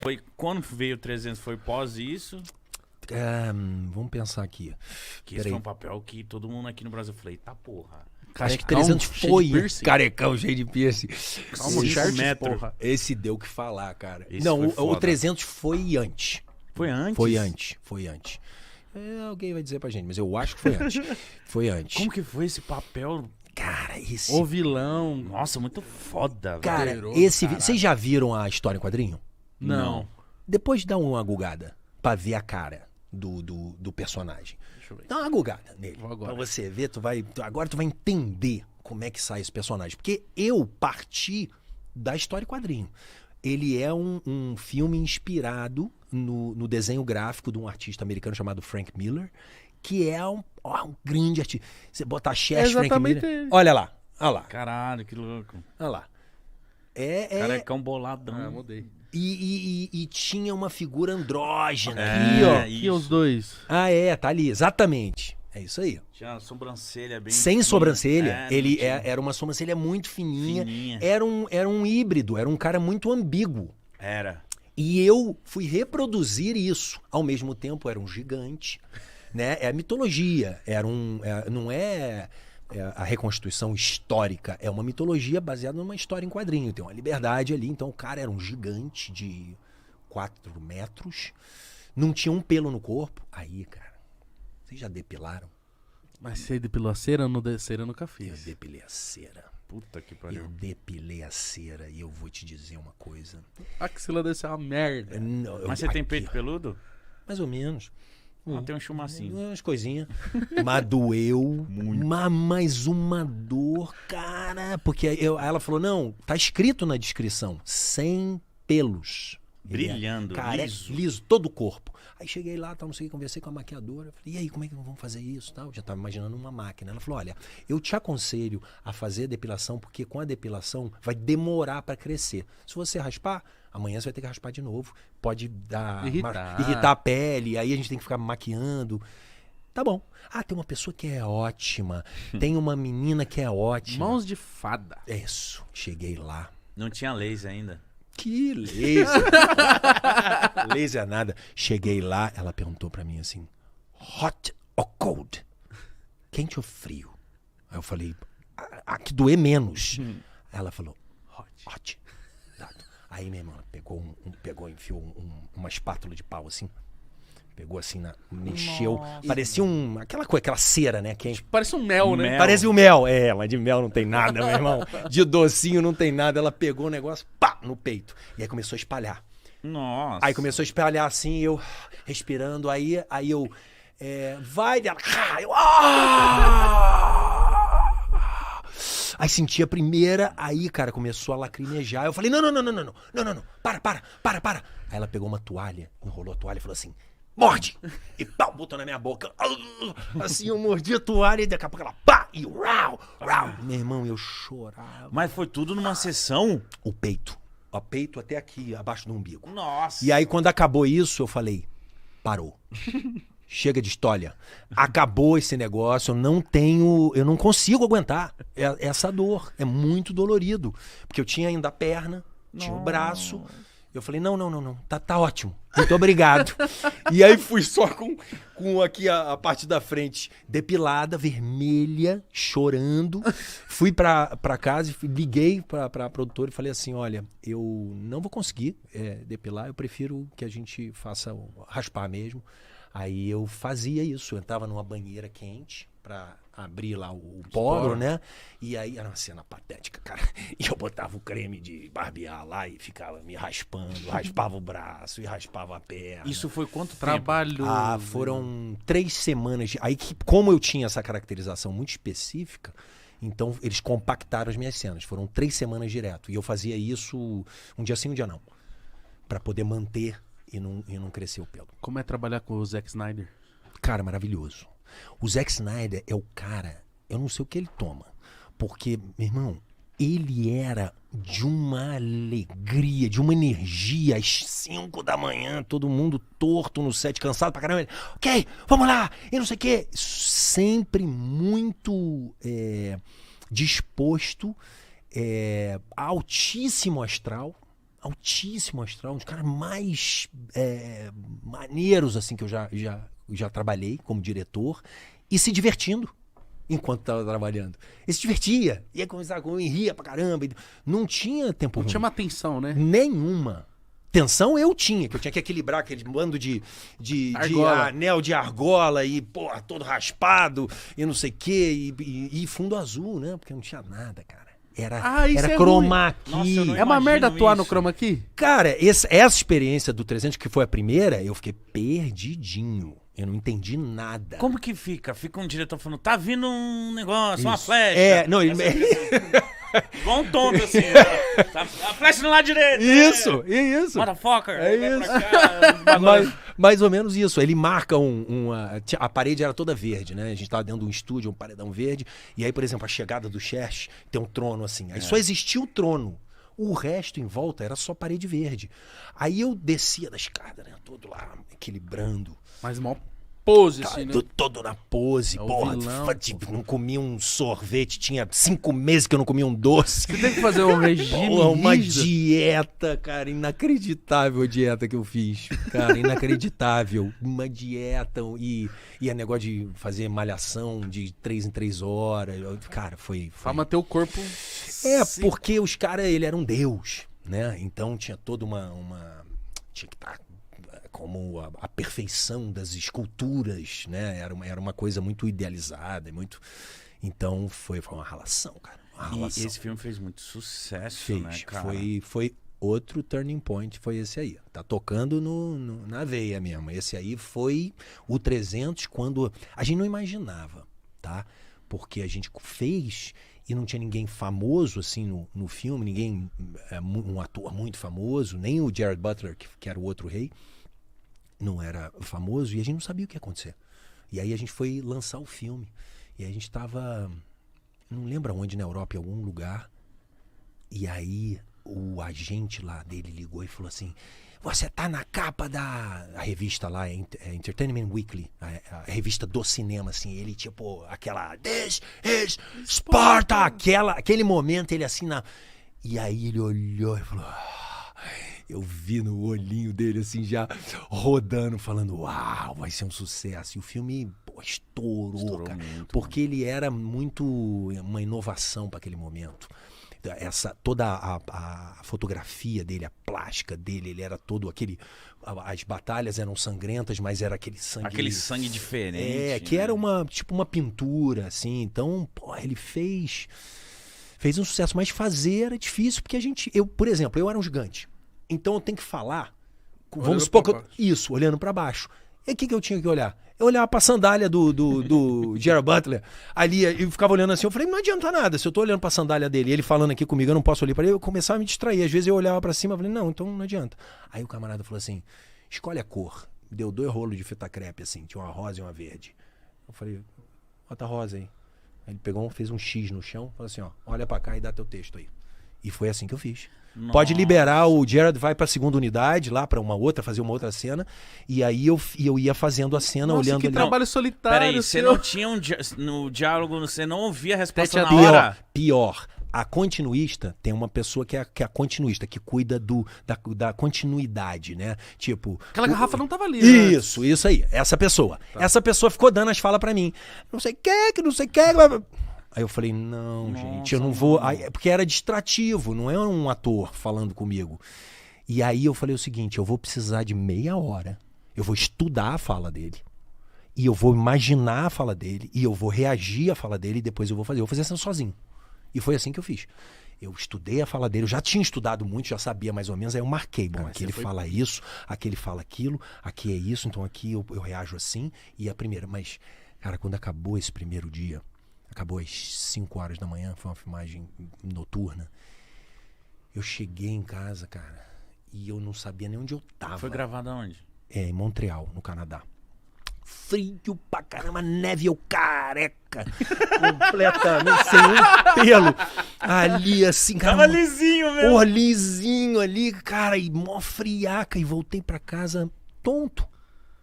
Foi quando veio o 300? Foi pós isso? Vamos pensar aqui. Que esse foi um papel que todo mundo aqui no Brasil falou, eita porra. Acho que Carecão, 300 cheio foi. de piercing. Carecão, cheio de piercing. Calma, Cinco Xerxes, metros. porra. Esse deu o que falar, cara. Esse Não, foi o foda. 300 foi antes. Foi antes? Foi antes. Alguém vai dizer pra gente, mas eu acho que foi antes. Foi antes. Como que foi esse papel? Cara, esse... O vilão. Nossa, muito foda, velho. Cara, poderoso, esse... caralho. Vocês já viram a história em quadrinho? Não. Depois dá uma gugada pra ver a cara do personagem. Deixa eu ver. Dá uma gugada nele. Vou agora. Pra você ver, agora tu vai entender como é que sai esse personagem. Porque eu parti da história em quadrinho. Ele é um filme inspirado no desenho gráfico de um artista americano chamado Frank Miller, que é um grande artista. Você botar Chess, Frank Exatamente Miller... ele. Olha lá, olha lá, Caralho, que louco. olha lá. Carecão boladão. Ah, mudei. E tinha uma figura andrógena. Aqui, ó. isso. Aqui os dois. Tá ali, exatamente. É isso aí. Tinha uma sobrancelha bem Sem fininha. sobrancelha, ele não tinha. era uma sobrancelha muito fininha. Fininha. Era um híbrido, era um cara muito ambíguo. Era. E eu fui reproduzir isso. Ao mesmo tempo, era um gigante, né? É a mitologia. Não é a reconstituição histórica. É uma mitologia baseada numa história em quadrinho. Tem uma liberdade ali. Então, o cara era um gigante de 4 metros. Não tinha um pelo no corpo. Aí, cara, vocês já depilaram? Mas você depilou a cera? Cera eu nunca Eu fiz. depilei a cera. Puta que Eu pariu. depilei a cera e eu vou te dizer uma coisa. A axila deve ser uma merda. Mas você tem peito peludo? Mais ou menos. Ah, tem um chumacinho. Umas coisinhas. Mas doeu. Mas uma dor, cara. Porque aí ela falou, não, tá escrito na descrição. Sem pelos. Brilhando, Cara, liso. liso, todo o corpo. Aí cheguei lá, não sei, conversei com a maquiadora. Falei, e aí, como é que vamos fazer isso? Tal? Já estava imaginando uma máquina. Ela falou, olha, eu te aconselho a fazer a depilação, porque com a depilação vai demorar para crescer. Se você raspar, amanhã você vai ter que raspar de novo. Pode dar irritar a pele, aí a gente tem que ficar maquiando. Tá bom. Ah, tem uma pessoa que é ótima. Tem uma menina que é ótima. Mãos de fada. Isso. Cheguei lá. Não tinha laser ainda. Que laser. Laser nada. Cheguei lá, ela perguntou pra mim assim, hot or cold? Quente ou frio? Aí eu falei, aqui doer menos. Ela falou, hot. Dado. Aí minha irmã pegou, enfiou uma espátula de pau assim, pegou assim, mexeu, parecia aquela cera, né, quente. Parece um mel, né? Mel. Parece o mel. Mas de mel não tem nada, meu irmão. De docinho não tem nada. Ela pegou o negócio, pá, no peito. E aí começou a espalhar. Nossa. Aí começou a espalhar assim, eu respirando. Aí eu... vai dela. Aí senti a primeira, aí, cara, começou a lacrimejar. Eu falei, não. Para. Aí ela pegou uma toalha, enrolou a toalha e falou assim, morde! E pau, botou na minha boca. Assim, eu mordi a toalha e daqui a pouco ela, pá! E rau. Meu irmão, eu chorava. Mas foi tudo numa sessão? O peito. O peito até aqui, abaixo do umbigo. Nossa. E aí, quando acabou isso, eu falei, parou. Chega de história. Acabou esse negócio, eu não consigo aguentar essa dor. É muito dolorido. Porque eu tinha ainda a perna, tinha o braço. Eu falei, não. Tá ótimo. Muito obrigado. E aí fui só com aqui a parte da frente depilada, vermelha, chorando. Fui pra casa e liguei pra produtora e falei assim, olha, eu não vou conseguir depilar, eu prefiro que a gente faça raspar mesmo. Aí eu fazia isso, eu entrava numa banheira quente pra abrir lá o poro, né? E aí era uma cena patética, cara. E eu botava o creme de barbear lá e ficava me raspando, raspava o braço e raspava a perna. Isso foi quanto tempo? Trabalho. Foram 3 semanas. Aí, como eu tinha essa caracterização muito específica, então eles compactaram as minhas cenas. Foram 3 semanas direto. E eu fazia isso um dia sim, um dia não. Pra poder manter e não crescer o pelo. Como é trabalhar com o Zack Snyder? Cara, maravilhoso. O Zack Snyder é o cara, eu não sei o que ele toma. Porque, meu irmão, ele era de uma alegria, de uma energia, às 5 da manhã, todo mundo torto no set, cansado pra caramba. Ele, ok, vamos lá, e não sei o quê. Sempre muito disposto, altíssimo astral. altíssimo astral, um dos caras mais maneiros assim que eu já trabalhei como diretor, e se divertindo enquanto estava trabalhando. Ele se divertia, ia conversar com ele, ria pra caramba. Não tinha tempo Não ruim. tinha uma tensão, né? Nenhuma. Tensão eu tinha, que eu tinha que equilibrar aquele bando de Argola. anel de argola e, porra, todo raspado e não sei o quê, e fundo azul, né? Porque não tinha nada, cara. Isso Era é chroma key. Nossa, eu não É uma imagino merda atuar no isso. chroma key? Cara, essa experiência do 300, que foi a primeira, eu fiquei perdidinho. Eu não entendi nada. Como que fica? Fica um diretor falando, tá vindo um negócio, uma Isso. flecha. Não, ele... Igual um tonto assim. Né? Tá, a flecha no lado direito. Isso. Motherfucker. É vai isso. pra cá, bagulho. Mais ou menos isso. Ele marca a parede era toda verde, né? A gente tava dentro de um estúdio, um paredão verde. E aí, por exemplo, a chegada do Cherche tem um trono assim. Aí só existia o trono. O resto em volta era só parede verde. Aí eu descia da escada, né? Todo lá, equilibrando. Mas mó pose, Cara, assim, né? todo na pose, É o porra. vilão, Tipo, não comia um sorvete. Tinha 5 meses que eu não comia um doce. Você tem que fazer um regime Porra, uma rígido. dieta, cara, inacreditável a dieta que eu fiz. Cara, inacreditável. Uma dieta e a negócio de fazer malhação de 3 em 3 horas. Cara, foi... Pra manter o corpo... porque os caras, ele era um deus, né? Então tinha toda uma... Tinha que estar como a perfeição das esculturas, né? Era uma coisa muito idealizada, muito... Então foi uma relação, cara. Uma E relação. esse filme fez muito sucesso, Fez. né, cara? Foi outro turning point, foi esse aí. Tá tocando na veia mesmo. Esse aí foi o 300 quando a gente não imaginava, tá? Porque a gente fez e não tinha ninguém famoso assim no filme, ninguém, um ator muito famoso, nem o Jared Butler, que era o outro rei, não era famoso, e a gente não sabia o que ia acontecer. E aí a gente foi lançar o filme. E aí a gente tava, não lembro onde, na Europa, em algum lugar. E aí o agente lá dele ligou e falou assim: você tá na capa a revista lá, Entertainment Weekly, a revista do cinema, assim. Ele tipo, aquela This is Sparta, aquele momento ele assim E aí ele olhou e falou... Eu vi no olhinho dele, assim, já rodando, falando, uau, vai ser um sucesso. E o filme, pô, estourou, cara. muito, Porque ele era muito uma inovação para aquele momento. Toda a fotografia dele, a plástica dele, ele era todo aquele... As batalhas eram sangrentas, mas era aquele sangue... Aquele sangue diferente. que né? era tipo uma pintura, assim. Então, pô, ele fez um sucesso. Mas fazer era difícil, porque por exemplo, eu era um gigante. Então eu tenho que falar, vamos supor que isso, olhando pra baixo. E o que eu tinha que olhar? Eu olhava pra sandália do Jared Butler, ali, e ficava olhando assim, eu falei, não adianta nada, se eu tô olhando pra sandália dele, ele falando aqui comigo, eu não posso olhar pra ele, eu começava a me distrair, às vezes eu olhava pra cima, eu falei, não, então não adianta. Aí o camarada falou assim, escolhe a cor, deu 2 rolos de fita crepe, assim, tinha uma rosa e uma verde. Eu falei, bota a rosa aí. Aí ele pegou, fez um X no chão, falou assim, ó, olha pra cá e dá teu texto aí. E foi assim que eu fiz. Nossa. Pode liberar, o Jared vai pra segunda unidade, lá pra fazer uma outra cena, e aí eu ia fazendo a cena, Nossa, olhando que ali. trabalho solitário. Peraí, você seu. não tinha no diálogo, você não ouvia a resposta Tete a na hora? Pior. A continuista tem uma pessoa que é a continuista, que cuida da continuidade, né? Tipo... Aquela garrafa não tava ali, né? Isso aí. Essa pessoa. Essa pessoa ficou dando as falas pra mim. Não sei o que, não sei o que... Aí eu falei, não, gente, eu não vou... Aí, porque era distrativo, não é um ator falando comigo. E aí eu falei o seguinte, eu vou precisar de meia hora, eu vou estudar a fala dele, e eu vou imaginar a fala dele, e eu vou reagir à fala dele, e depois eu vou fazer isso sozinho. E foi assim que eu fiz. Eu estudei a fala dele, eu já tinha estudado muito, já sabia mais ou menos, aí eu marquei, bom, aqui ele fala isso, aqui ele fala aquilo, aqui é isso, então aqui eu reajo assim, e a primeira... Mas, cara, quando acabou esse primeiro dia... Acabou às 5 horas da manhã, foi uma filmagem noturna. Eu cheguei em casa, cara, e eu não sabia nem onde eu tava. Foi gravado aonde? Em Montreal, no Canadá. Frio pra caramba, neve, eu careca. Completamente, sem um pelo. Ali, assim, cara. Tava lisinho mesmo. Porra, lisinho ali, cara, e mó friaca. E voltei pra casa tonto.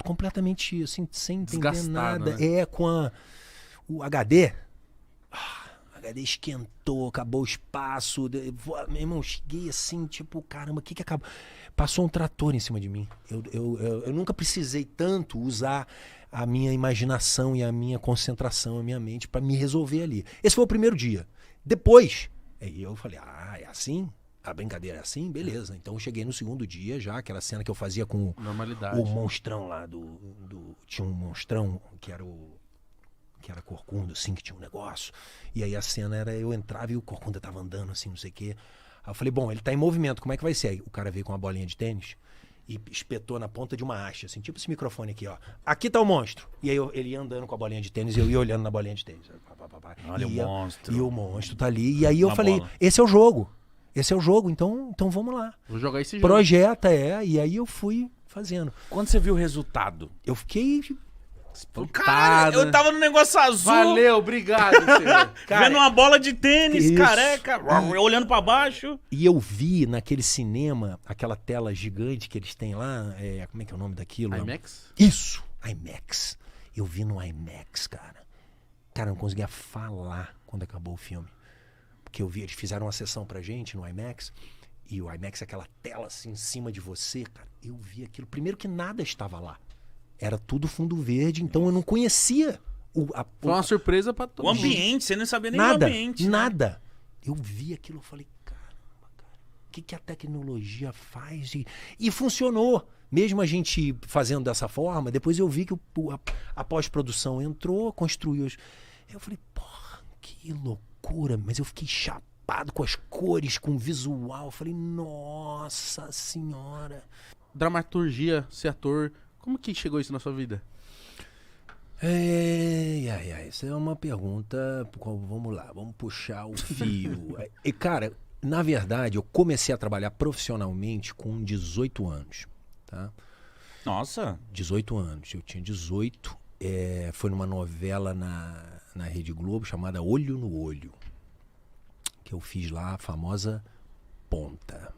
Completamente, assim, sem entender Desgastado, nada. né? Com o HD... HD esquentou, acabou o espaço. Meu irmão, cheguei assim, tipo, caramba, o que acabou? Passou um trator em cima de mim. Eu nunca precisei tanto usar a minha imaginação e a minha concentração, a minha mente para me resolver ali. Esse foi o primeiro dia. Depois, aí eu falei, é assim? A brincadeira é assim? Beleza. Então eu cheguei no segundo dia já, aquela cena que eu fazia com Normalidade. o monstrão lá tinha um monstrão que era corcunda, assim, que tinha um negócio. E aí a cena era, eu entrava e o corcunda tava andando assim, não sei o quê. Aí eu falei, bom, ele tá em movimento, como é que vai ser? Aí o cara veio com uma bolinha de tênis e espetou na ponta de uma haste, assim, tipo esse microfone aqui, ó. Aqui tá o monstro. E aí ele ia andando com a bolinha de tênis e eu ia olhando na bolinha de tênis. Olha o monstro. E o monstro tá ali. E aí eu Uma falei, bola. esse é o jogo. Esse é o jogo, então vamos lá. Vou jogar esse jogo. Projeta, e aí eu fui fazendo. Quando você viu o resultado? Eu fiquei... Cara, eu tava no negócio azul. Valeu, obrigado, senhor. Vendo uma bola de tênis, Isso. careca, olhando pra baixo. E eu vi naquele cinema, aquela tela gigante que eles têm lá, como é que é o nome daquilo? IMAX? Isso, IMAX. Eu vi no IMAX, cara. Cara, eu não conseguia falar quando acabou o filme. Porque eu vi, eles fizeram uma sessão pra gente no IMAX, e o IMAX é aquela tela assim em cima de você, cara. Eu vi aquilo. Primeiro que nada estava lá. Era tudo fundo verde, então eu não conhecia Foi uma surpresa pra O todos. ambiente, você não sabia nem nada, do ambiente. né? nada. Eu vi aquilo, eu falei, caramba, cara, o que a tecnologia faz? E funcionou. Mesmo a gente fazendo dessa forma, depois eu vi que a pós-produção entrou, construiu. Eu falei, porra, que loucura. Mas eu fiquei chapado com as cores, com o visual. Eu falei, nossa senhora. Dramaturgia, ser ator. Como que chegou isso na sua vida? Essa é uma pergunta. Vamos lá, vamos puxar o fio. Cara, na verdade, eu comecei a trabalhar profissionalmente com 18 anos. Tá? Nossa. 18 anos. Eu tinha 18. Foi numa novela na Rede Globo chamada Olho no Olho. Que eu fiz lá a famosa ponta.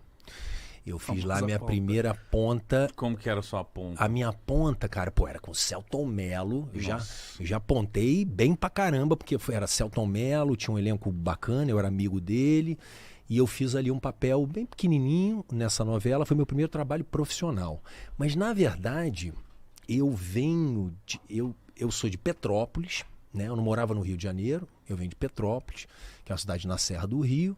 Eu fiz lá a minha primeira ponta. Como que era a sua ponta? A minha ponta, cara, era com o Selton Mello. Eu já apontei bem pra caramba, porque era Selton Mello, tinha um elenco bacana, eu era amigo dele. E eu fiz ali um papel bem pequenininho nessa novela. Foi meu primeiro trabalho profissional. Mas, na verdade, eu sou de Petrópolis, né? Eu não morava no Rio de Janeiro, eu venho de Petrópolis, que é uma cidade na Serra do Rio.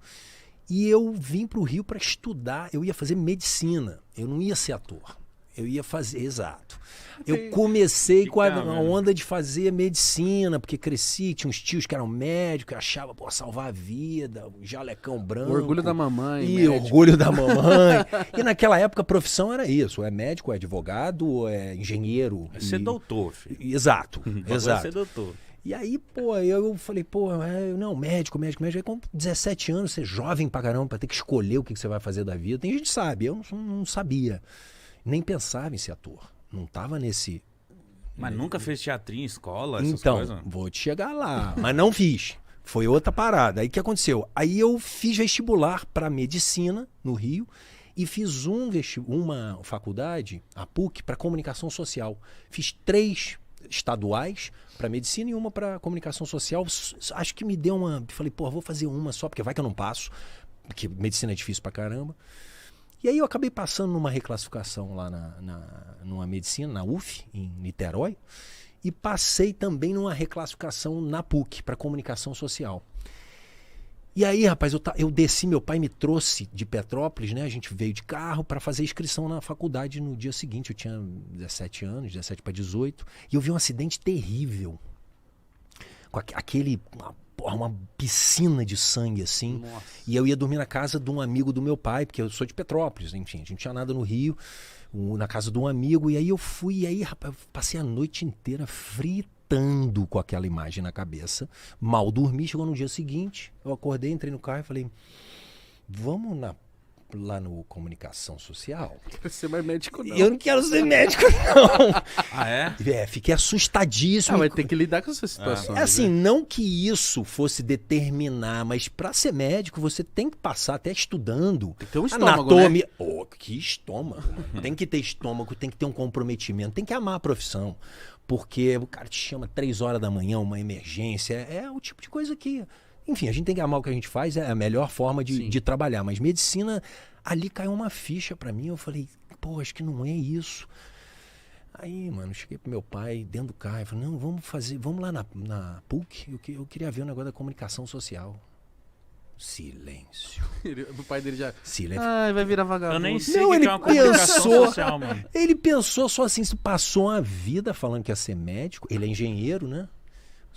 E eu vim para o Rio para estudar, eu ia fazer medicina, eu não ia ser ator, eu ia fazer, exato. Eu comecei com a onda de fazer medicina, porque cresci, tinha uns tios que eram médicos, eu achava, salvar a vida, o jalecão branco. O orgulho da mamãe. E orgulho da mamãe. E naquela época a profissão era isso, ou é médico, ou é advogado, ou é engenheiro. É ser doutor, filho. Exato, exato. É ser doutor. E aí, eu falei, não, médico. Aí com 17 anos, você é jovem pra caramba, pra ter que escolher o que você vai fazer da vida. Tem gente que sabe, eu não sabia. Nem pensava em ser ator. Não tava nesse... Mas nunca fez teatrinho, escola, essas então, coisas? vou te chegar lá. Mas não fiz. Foi outra parada. Aí o que aconteceu? Aí eu fiz vestibular pra medicina no Rio e fiz uma faculdade, a PUC, pra comunicação social. Fiz 3 estaduais para medicina e uma para comunicação social. Acho que me deu uma... Falei, vou fazer uma só, porque vai que eu não passo, porque medicina é difícil pra caramba. E aí eu acabei passando numa reclassificação lá numa medicina, na UF, em Niterói, e passei também numa reclassificação na PUC, para comunicação social. E aí, rapaz, eu desci, meu pai me trouxe de Petrópolis, né? A gente veio de carro para fazer inscrição na faculdade no dia seguinte. Eu tinha 17 anos, 17 para 18, e eu vi um acidente terrível. Com uma piscina de sangue, assim. Nossa. E eu ia dormir na casa de um amigo do meu pai, porque eu sou de Petrópolis, enfim, a gente não tinha nada no Rio, na casa de um amigo. E aí eu fui, e aí, rapaz, eu passei a noite inteira fritando com aquela imagem na cabeça. Mal dormi, chegou no dia seguinte, eu acordei, entrei no carro e falei, vamos lá no comunicação social? Quero ser mais médico, não. Eu não quero ser médico, não. Ah, é? Fiquei assustadíssimo. Vai ter que lidar com essas situações. É assim, né? não que isso fosse determinar, mas para ser médico você tem que passar até estudando. Tem que ter um estômago, anatomia. né? Oh, que estômago. Tem que ter estômago, tem que ter um comprometimento, tem que amar a profissão. Porque o cara te chama 3 horas da manhã, uma emergência. É o tipo de coisa que... Enfim, a gente tem que amar o que a gente faz, é a melhor forma Sim. de trabalhar. Mas medicina, ali caiu uma ficha pra mim. Eu falei, pô, acho que não é isso. Aí, mano, cheguei pro meu pai dentro do carro e falei, não, vamos lá na PUC, eu queria ver o negócio da comunicação social. Silêncio. O pai dele já... Silêncio. Ai, vai virar vagabundo. Eu nem sei Não, o que ele é uma comunicação pensou- social, mano. Ele pensou só assim, se passou uma vida falando que ia ser médico, ele é engenheiro, né?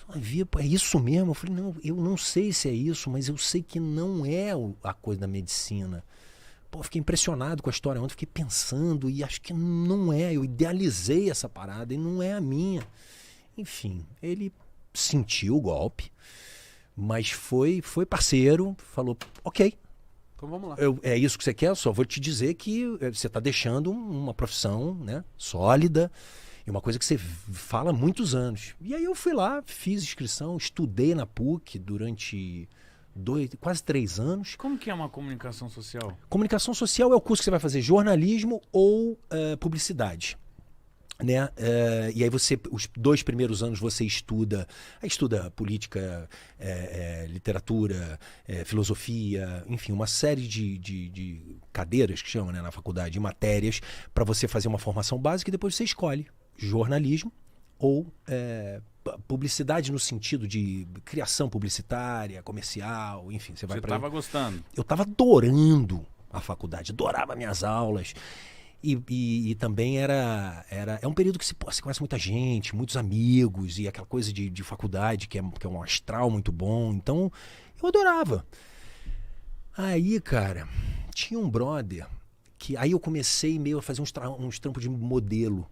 Uma vida, pô, é isso mesmo? Eu falei, não, eu não sei se é isso, mas eu sei que não é a coisa da medicina. Pô, eu fiquei impressionado com a história ontem, fiquei pensando e acho que não é, eu idealizei essa parada e não é a minha. Enfim, ele sentiu o golpe, mas foi parceiro, falou, ok, Então vamos lá. é isso que você quer, eu só vou te dizer que você está deixando uma profissão, né, sólida e uma coisa que você fala há muitos anos. E aí eu fui lá, fiz inscrição, estudei na PUC durante quase 3 anos. Como que é uma comunicação social? Comunicação social é o curso que você vai fazer jornalismo ou publicidade. Né? E aí os 2 primeiros anos você estuda política, literatura, filosofia, enfim, uma série de cadeiras que chama, né, na faculdade, de matérias, para você fazer uma formação básica e depois você escolhe jornalismo ou publicidade no sentido de criação publicitária, comercial, enfim, você vai Você para. tava gostando? Eu estava adorando a faculdade, adorava minhas aulas. E também é um período que você conhece muita gente, muitos amigos, e aquela coisa de faculdade que é um astral muito bom. Então, eu adorava. Aí, cara, tinha um brother que aí eu comecei meio a fazer uns trampos de modelo.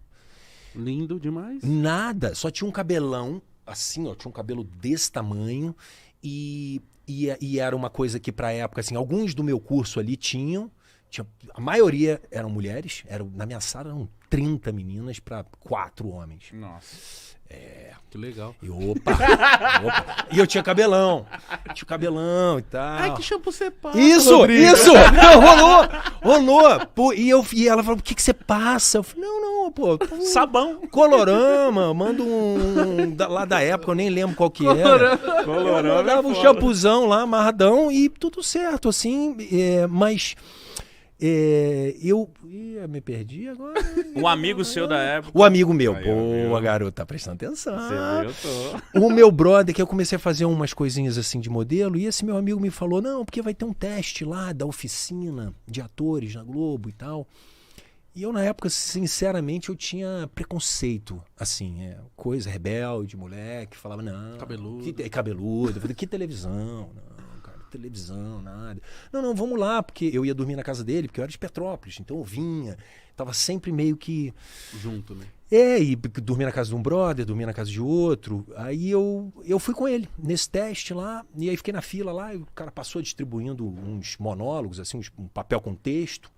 Lindo demais. Nada, só tinha um cabelão, assim, ó, tinha um cabelo desse tamanho e era uma coisa que pra época, assim, alguns do meu curso ali tinham, a maioria eram mulheres, na minha sala eram 30 meninas pra 4 homens. Nossa. Que legal. E opa. E eu tinha cabelão e tal. Ai, que shampoo você passa, Isso! Rodrigo? Não, rolou. Pô, e ela falou, o que você passa? Eu falei, não, pô. Sabão. Colorama, manda lá da época, eu nem lembro qual que era. Colorama Eu mandava um shampuzão lá, amarradão, e tudo certo, assim, mas eu me perdi agora. Um amigo seu da época. O amigo meu, Aí, boa, viu? garoto, tá prestando atenção. Você viu? Eu tô. O meu brother, que eu comecei a fazer umas coisinhas assim de modelo, e esse meu amigo me falou, não, porque vai ter um teste lá da oficina de atores na Globo e tal. E eu, na época, sinceramente, eu tinha preconceito, assim, coisa rebelde, moleque, falava, não. Cabeludo. Cabeludo. Eu falei, que televisão? Não, cara, televisão, nada. Não, vamos lá, porque eu ia dormir na casa dele, porque eu era de Petrópolis, então eu vinha, tava sempre meio que... Junto, né? E dormia na casa de um brother, dormia na casa de outro. Aí eu fui com ele nesse teste lá, e aí fiquei na fila lá, e o cara passou distribuindo uns monólogos, assim, um papel com texto.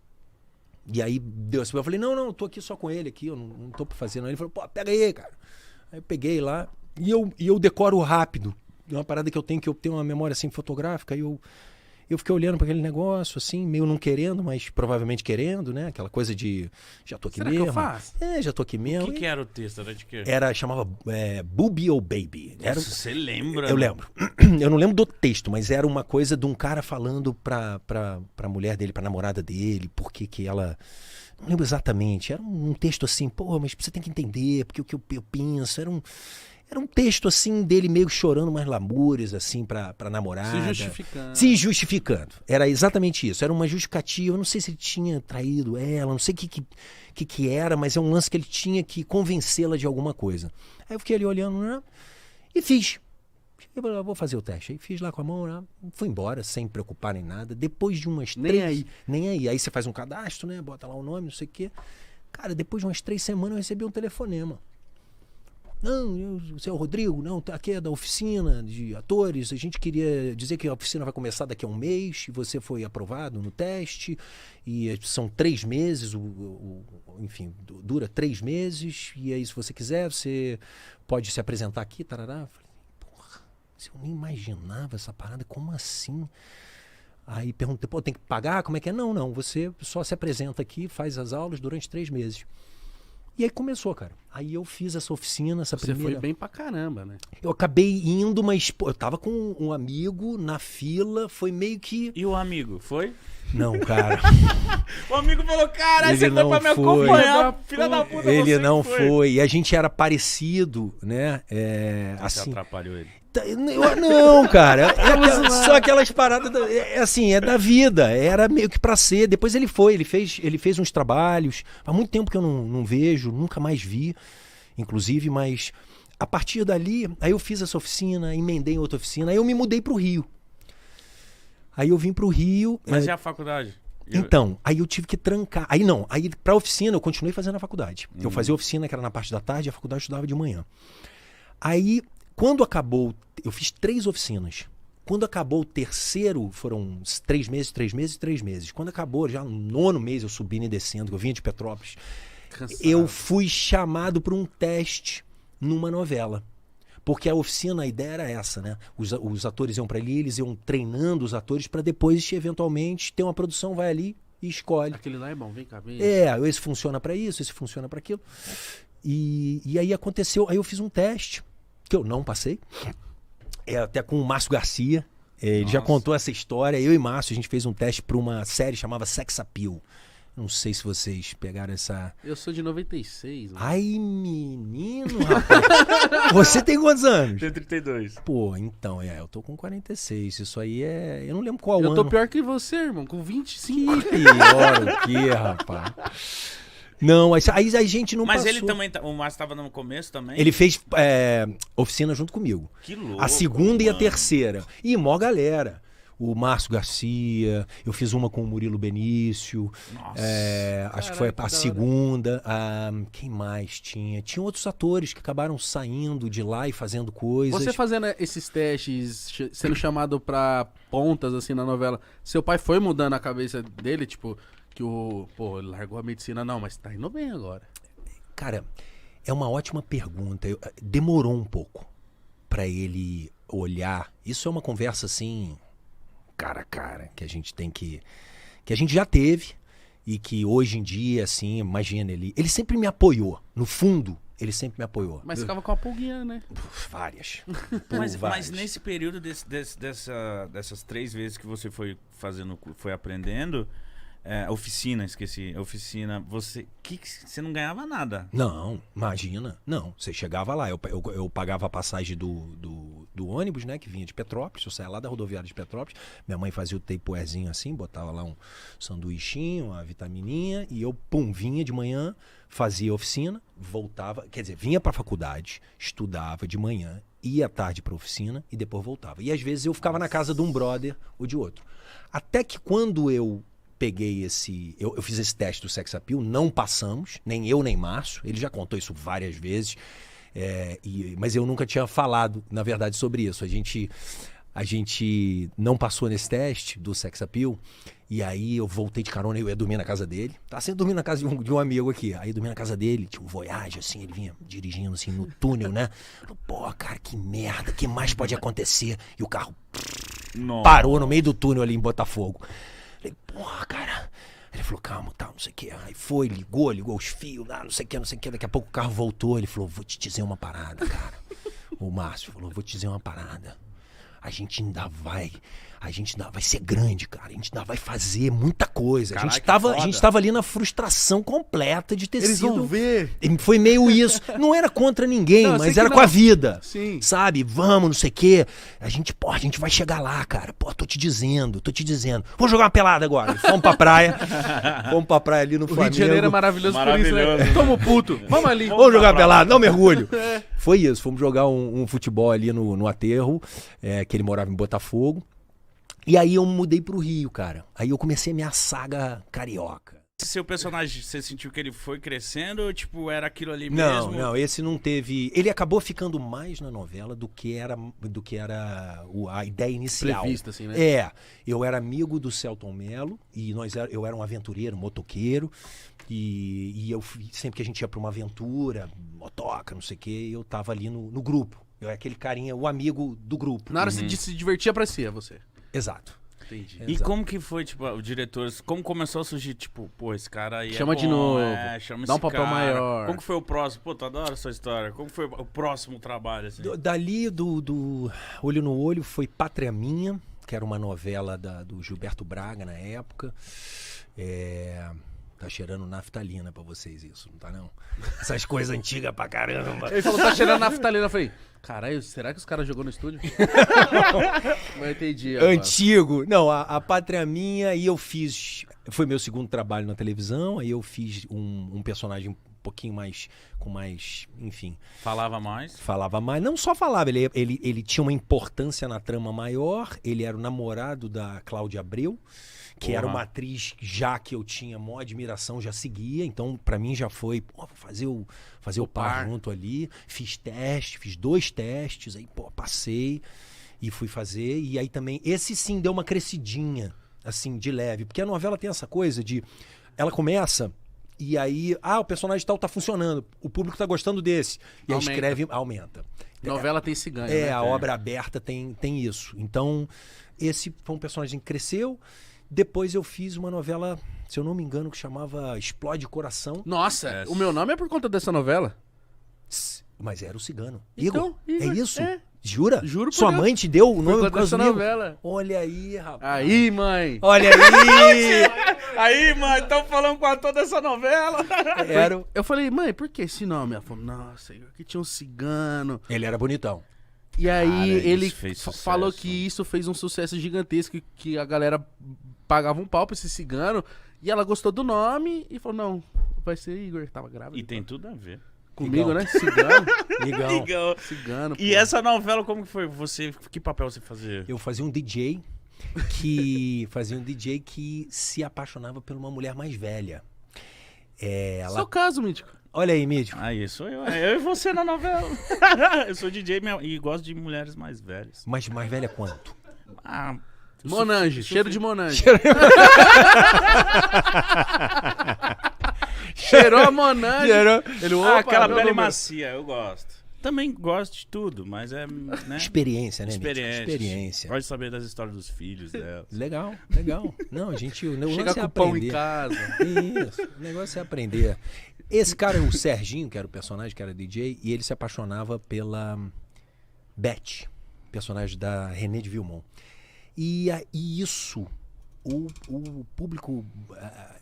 E aí deu assim, eu falei, não, eu tô aqui só com ele aqui, eu não tô pra fazer não. Ele falou, pô, pega aí, cara. Aí eu peguei lá, e eu decoro rápido. É uma parada que eu tenho uma memória assim fotográfica, e eu fiquei olhando para aquele negócio, assim, meio não querendo, mas provavelmente querendo, né? Aquela coisa de, já tô aqui Será mesmo. que eu faço? Já tô aqui mesmo. O que era o texto? Era de quê? Chamava Booby ou Baby. Nossa, você lembra? Eu lembro. Eu não lembro do texto, mas era uma coisa de um cara falando pra mulher dele, pra namorada dele, porque que ela... Não lembro exatamente. Era um texto assim, pô, mas você tem que entender, porque o que eu penso... Era um texto assim dele meio chorando umas lamúrias assim pra namorada. Se justificando. Era exatamente isso. Era uma justificativa. Eu não sei se ele tinha traído ela, não sei o que era, mas é um lance que ele tinha que convencê-la de alguma coisa. Aí eu fiquei ali olhando, né? E fiz. Eu vou fazer o teste. Aí fiz lá com a mão, né? Fui embora, sem preocupar em nada. Depois de umas 3... Nem aí. Aí você faz um cadastro, né? Bota lá o nome, não sei o quê. Cara, depois de umas 3 semanas eu recebi um telefonema. Não, você é o Rodrigo? Não, aqui é da oficina de atores. A gente queria dizer que a oficina vai começar daqui a um mês e você foi aprovado no teste. E são 3 meses, enfim, dura 3 meses. E aí, se você quiser, você pode se apresentar aqui. Tarará. Eu falei, porra, eu nem imaginava essa parada, como assim? Aí perguntei, pô, tem que pagar? Como é que é? Não, você só se apresenta aqui, faz as aulas durante 3 meses. E aí começou, cara. Aí eu fiz essa oficina, essa Você primeira... foi bem pra caramba, né? Eu acabei indo, mas pô, eu tava com um amigo na fila, foi meio que... E o amigo, foi? Não, cara. O amigo falou, caralho, Ele você foi não pra me foi. acompanhar, filha da puta, Ele você não que foi. E a gente era parecido, né? Você Assim... atrapalhou ele. Não, cara. Só aquelas paradas. Assim, é da vida. Era meio que pra ser. Depois ele foi, ele fez uns trabalhos. Faz muito tempo que eu não vejo, nunca mais vi, inclusive, mas a partir dali, aí eu fiz essa oficina, emendei em outra oficina, aí eu me mudei pro Rio. Aí eu vim pro Rio. Mas e a faculdade? Então, aí eu tive que trancar. Aí não, aí pra oficina eu continuei fazendo a faculdade. Eu fazia oficina que era na parte da tarde, e a faculdade eu estudava de manhã. Aí, quando acabou, eu fiz 3 oficinas. Quando acabou o terceiro, foram uns 3 meses, 3 meses e 3 meses. Quando acabou, já no 9º mês, eu subindo e descendo, que eu vinha de Petrópolis, Cansado. eu fui chamado para um teste numa novela. Porque a oficina, a ideia era essa, né? Os atores iam para ali, eles iam treinando os atores para depois, eventualmente, ter uma produção, vai ali e escolhe. Aquele lá é bom, vem cá, vem. Esse funciona para isso, esse funciona para aquilo. E aí aconteceu, aí eu fiz um teste, que eu não passei, até com o Márcio Garcia. Ele já contou essa história. Eu e Márcio, a gente fez um teste para uma série chamada Sex Appeal. Não sei se vocês pegaram essa... Eu sou de 96. Né? Ai, menino, rapaz. Você tem quantos anos? Tenho 32. Pô, então, eu tô com 46. Isso aí é... Eu não lembro qual Eu ano. tô pior que você, irmão, com 25. Que pior o quê, rapaz? Não, aí a gente não Mas passou. ele também, o Márcio tava no começo também? Ele fez oficina junto comigo. Que louco, A segunda e a mano. terceira. E mó galera. O Márcio Garcia, eu fiz uma com o Murilo Benício. Nossa. Acho que foi Caraca, a da hora. segunda. Quem mais tinha? Tinha outros atores que acabaram saindo de lá e fazendo coisas. Você fazendo esses testes, sendo chamado pra pontas, assim, na novela, seu pai foi mudando a cabeça dele, tipo, que ele largou a medicina, não, mas tá indo bem agora. Cara, é uma ótima pergunta. Demorou um pouco pra ele olhar. Isso é uma conversa assim, cara a cara, que a gente tem que a gente já teve e que hoje em dia, assim, imagina, ele sempre me apoiou. No fundo, ele sempre me apoiou. Mas ficava com a pulguinha, né? Várias. Mas nesse período dessas 3 vezes que você foi aprendendo, oficina, você não ganhava nada. Não, imagina. Não, você chegava lá, eu pagava a passagem do ônibus, né, que vinha de Petrópolis, eu saía lá da rodoviária de Petrópolis, minha mãe fazia o tapewarezinho assim, botava lá um sanduichinho, uma vitamininha, e eu, vinha de manhã, fazia oficina, voltava, quer dizer, vinha pra faculdade, estudava de manhã, ia à tarde pra oficina e depois voltava. E às vezes eu ficava na casa de um brother ou de outro. Até que quando eu peguei eu fiz esse teste do Sex Appeal, não passamos, nem eu nem Márcio, ele já contou isso várias vezes, mas eu nunca tinha falado, na verdade, sobre isso. A gente não passou nesse teste do Sex Appeal, e aí eu voltei de carona, eu ia dormir na casa dele, tá sempre dormindo na casa de um amigo aqui, aí eu dormi na casa dele, tinha um Voyage assim, ele vinha dirigindo assim no túnel, né? Pô, cara, que merda, que mais pode acontecer? E o carro Nossa. parou no meio do túnel ali em Botafogo. Falei, porra, cara. Ele falou, calma, tal, não sei o que. Aí foi, ligou os fios, não sei o que, não sei o que. Daqui a pouco o carro voltou. Ele falou, vou te dizer uma parada, cara. O Márcio falou, vou te dizer uma parada. A gente ainda vai ser grande, cara. A gente ainda vai fazer muita coisa. Caralho, a gente tava ali na frustração completa de ter Eles sido... vão ver. Foi meio isso. Não era contra ninguém, Não, eu sei mas que era não. com a vida. Sim. Sabe? Vamos, não sei o quê. A gente vai chegar lá, cara. Pô, tô te dizendo. Vamos jogar uma pelada agora. Fomos pra praia. Fomos pra praia ali no O Flamengo. Rio de Janeiro é maravilhoso por isso, né? Maravilhoso. Tamo puto. Vamos ali. Vamos jogar uma pelada, dá um mergulho. Foi isso. Fomos jogar um futebol ali no aterro, que ele morava em Botafogo. E aí eu mudei pro Rio, cara. Aí eu comecei a minha saga carioca. Seu personagem, você sentiu que ele foi crescendo ou tipo, era aquilo ali mesmo? Não, esse não teve... Ele acabou ficando mais na novela do que era a ideia inicial. Prevista, assim, né? Eu era amigo do Celton Mello e eu era um aventureiro, motoqueiro, e sempre que a gente ia pra uma aventura, motoca, não sei o quê, eu tava ali no grupo. Eu era aquele carinha, o amigo do grupo. Na hora de se divertir, aparecia você. Exato. Entendi. E Exato. como que foi, tipo, o diretor, como começou a surgir, tipo, pô, esse cara aí Chama é de bom, novo, chama dá um esse papel cara. maior. Como que foi o próximo? Pô, tu adora essa história. Como foi o próximo trabalho, assim? Dali do Olho no Olho foi Pátria Minha, que era uma novela do Gilberto Braga na época. Tá cheirando naftalina pra vocês isso, não tá não? Essas coisas antigas pra caramba. Ele falou, tá cheirando naftalina. Eu falei, caralho, será que os caras jogou no estúdio? Não entendi. Agora. Antigo. Não, a Pátria Minha, e eu fiz... Foi meu segundo trabalho na televisão, aí eu fiz um personagem um pouquinho mais... com mais... enfim... Falava mais? Falava mais. Não só falava, ele tinha uma importância na trama maior, ele era o namorado da Cláudia Abreu, que era uma atriz já que eu tinha maior admiração, já seguia, então pra mim já foi, pô, fazer o par junto ali, fiz 2 testes, aí pô, passei e fui fazer, e aí também, esse sim deu uma crescidinha, assim, de leve, porque a novela tem essa coisa de, ela começa e aí, o personagem tal tá funcionando, o público tá gostando desse, e aí escreve, aumenta. Novela tem esse ganho, né? A obra aberta tem isso, então esse foi um personagem que cresceu. Depois eu fiz uma novela, se eu não me engano, que chamava Explode Coração. Nossa, o meu nome é por conta dessa novela. Mas era o Cigano. Então, Igor, Igor, é isso? é. Jura? Juro por Sua Deus. mãe te deu o nome Por por conta causa dessa do Igor? novela. Olha aí, rapaz. Aí, mãe. Olha aí. Aí, mano, estão falando com a toda essa novela. Era... Eu falei, mãe, por que esse nome? Ela falou, nossa, Igor, que tinha um cigano. Ele era bonitão. E aí Cara, ele isso fez sucesso. falou que isso fez um sucesso gigantesco, que a galera pagava um pau pra esse cigano. E ela gostou do nome e falou, não, vai ser Igor, tava grávida. E tem tudo a ver. Comigo, Igão. né? Cigano. Ligão. Legal. Cigano, E pô. essa novela, como que foi? Que papel você fazia? Eu fazia um DJ que se apaixonava por uma mulher mais velha. Seu caso, Mítico. Olha aí, Mítico. Aí, sou eu. Eu e você na novela. Eu sou DJ e gosto de mulheres mais velhas. Mas mais velha quanto? Ah, Monange, cheiro de Monange. Cheirou a Monange. Ele, opa, aquela meu pele número. macia, eu gosto. Também gosto de tudo, mas é, né? Experiência, né, Mítico? Experiência. Experiência. Pode saber das histórias dos filhos dela. Legal. Não, a gente... O Chega negócio é com o pão em aprender. casa. Isso, o negócio é aprender. Esse cara, o Serginho, que era o personagem, que era DJ, e ele se apaixonava pela Beth, personagem da René de Vilmont. E isso, o público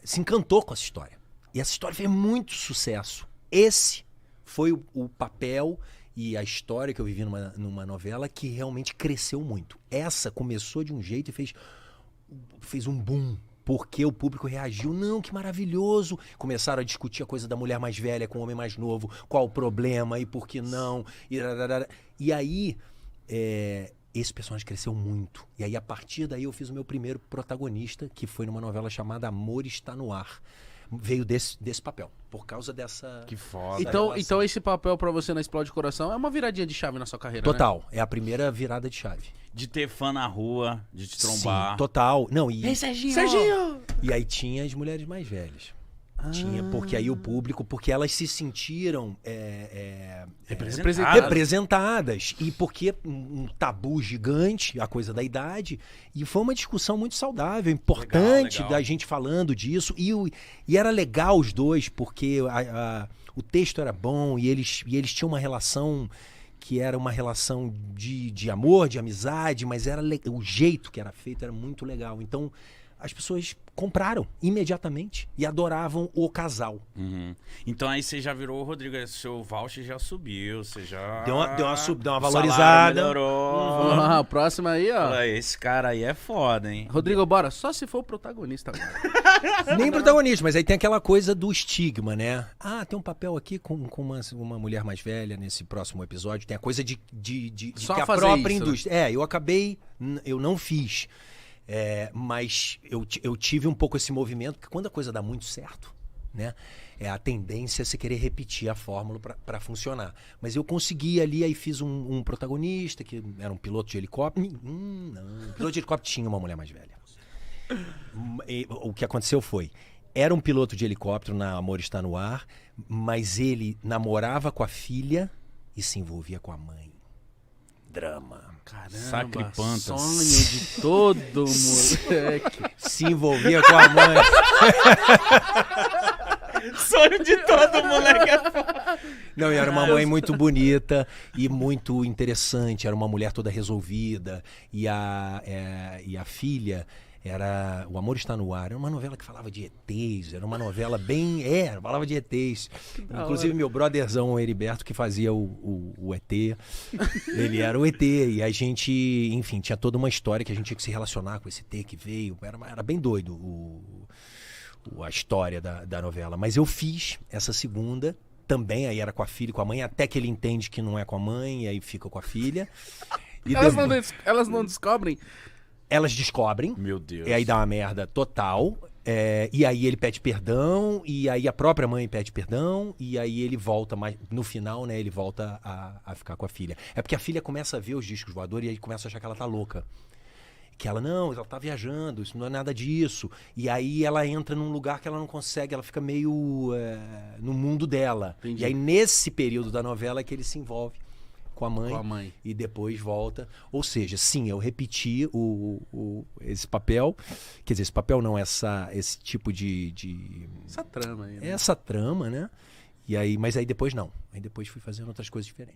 se encantou com essa história. E essa história fez muito sucesso. Esse foi o papel e a história que eu vivi numa novela que realmente cresceu muito. Essa começou de um jeito e fez um boom. Porque o público reagiu, não, que maravilhoso. Começaram a discutir a coisa da mulher mais velha com o homem mais novo, qual o problema e por que não. E aí, esse personagem cresceu muito. E aí, a partir daí, eu fiz o meu primeiro protagonista, que foi numa novela chamada Amor Está no Ar. Veio desse papel, por causa dessa... Que foda. Então esse papel pra você na Explode Coração é uma viradinha de chave na sua carreira, Total, né? é a primeira virada de chave. De ter fã na rua, de te trombar. Sim, total. Não, e Serginho! E aí tinha as mulheres mais velhas. Tinha, porque aí o público, porque elas se sentiram representadas. E porque um tabu gigante, a coisa da idade. E foi uma discussão muito saudável, importante, legal. da gente falando disso. E era legal os dois, porque o texto era bom e eles tinham uma relação que era uma relação de amor, de amizade, mas o jeito que era feito era muito legal. Então, as pessoas compraram imediatamente e adoravam o casal. Uhum. Então aí você já virou o Rodrigo, seu voucher já subiu, você já... Deu uma o salário valorizada. melhorou. Ah, próxima aí, ó. Olha, esse cara aí é foda, hein? Rodrigo, bora. Só se for o protagonista agora. Nem protagonista, mas aí tem aquela coisa do estigma, né? Tem um papel aqui com uma mulher mais velha nesse próximo episódio. Tem a coisa de Só que a fazer própria isso, indústria... eu não fiz. Mas eu tive um pouco esse movimento, porque quando a coisa dá muito certo, né? A tendência é você querer repetir a fórmula para funcionar. Mas eu consegui ali, aí fiz um protagonista, que era um piloto de helicóptero. Não, o piloto de helicóptero tinha uma mulher mais velha. O que aconteceu foi, era um piloto de helicóptero na Amor Está no Ar, mas ele namorava com a filha e se envolvia com a mãe. Drama. Caramba, Sacripantas. sonho de todo moleque. Se envolvia com a mãe. Sonho de todo moleque. Não, e era uma mãe muito bonita e muito interessante. Era uma mulher toda resolvida. E a filha era O Amor Está no Ar. Era uma novela que falava de ETs. Era uma novela bem... falava de ETs. Inclusive, meu brotherzão, o Heriberto, que fazia o ET. Ele era o ET. E a gente, enfim, tinha toda uma história que a gente tinha que se relacionar com esse ET que veio. Era bem doido a história da novela. Mas eu fiz essa segunda... Também, aí era com a filha e com a mãe, até que ele entende que não é com a mãe, e aí fica com a filha. E Elas não descobrem? elas descobrem, Meu Deus. e aí dá uma merda total. E aí ele pede perdão, e aí a própria mãe pede perdão, e aí ele volta, mais no final, né, ele volta a ficar com a filha. É porque a filha começa a ver os discos voadores e aí começa a achar que ela tá louca. Que ela não tá viajando, isso não é nada disso. E aí ela entra num lugar que ela não consegue, ela fica meio no mundo dela. Entendi. E aí nesse período da novela é que ele se envolve com a mãe, Com a mãe. e depois volta. Ou seja, sim, eu repeti esse papel, quer dizer, esse papel não, esse tipo de Essa trama aí. Né? essa trama, né? E aí, mas aí depois não. Aí depois fui fazendo outras coisas diferentes.